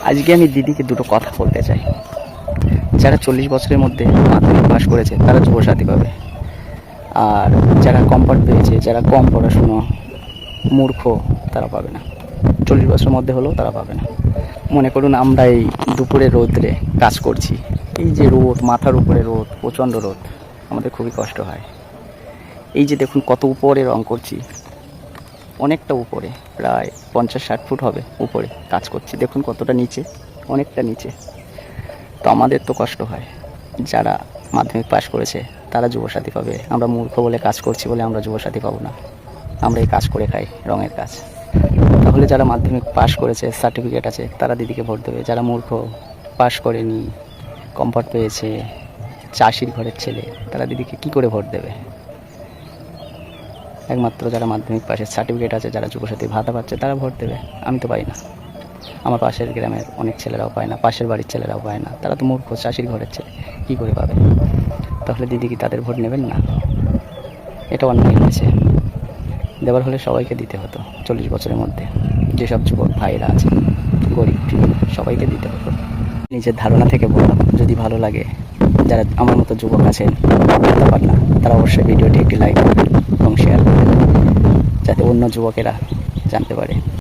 আজকে আমি দিদিকে দুটো কথা বলতে চাই। যারা 40 বছরের মধ্যে মাধ্যমিক পাস করেছে তারা যুবসাথী পাবে, আর যারা কম পাঠ পেয়েছে, যারা কম পড়াশুনো মূর্খ, তারা পাবে না। 40 বছরের মধ্যে হলেও তারা পাবে না। মনে করুন আমরা এই দুপুরে রোদ্রে কাজ করছি, এই যে রোদ, মাথার উপরে রোদ, প্রচণ্ড রোদ, আমাদের খুবই কষ্ট হয়। এই যে দেখুন কত উপরে রং করছি, অনেকটা উপরে, প্রায় 50-60 ফুট হবে উপরে কাজ করছি। দেখুন কতটা নিচে, অনেকটা নিচে। তো আমাদের তো কষ্ট হয়। যারা মাধ্যমিক পাস করেছে তারা যুবসাথী পাবে, আমরা মূর্খ বলে কাজ করছি বলে আমরা যুবসাথী পাবো না। আমরা এই কাজ করে খাই, রঙের কাজ। তাহলে যারা মাধ্যমিক পাস করেছে, সার্টিফিকেট আছে, তারা দিদিকে ভোট দেবে। যারা মূর্খ, পাস করেনি, কমফর্ট পেয়েছে, চাষির ঘরের ছেলে, তারা দিদিকে কি করে ভোট দেবে? একমাত্র যারা মাধ্যমিক পাশের সার্টিফিকেট আছে, যারা যুবসাথী ভাতা পাচ্ছে, তারা ভোট দেবে। আমি তো পাই না, আমার পাশের গ্রামের অনেক ছেলেরাও পায় না, পাশের বাড়ির ছেলেরাও পায় না। তারা তো মূর্খ, চাষির ঘরের ছেলে, কী করে পাবে? তাহলে দিদি কি তাদের ভোট নেবেন না? এটা অন্যায় হয়েছে। দেওয়ার হলে সবাইকে দিতে হতো। 40 বছরের মধ্যে যেসব যুবক ভাইরা আছে, গরিব, সবাইকে দিতে হতো। নিজের ধারণা থেকে বললাম, যদি ভালো লাগে, যারা আমার মতো যুবক আছেন বলতে পার না, তারা অবশ্যই ভিডিওটি একটি লাইক করবেন এবং শেয়ার করবেন, যাতে অন্য যুবকেরা জানতে পারে।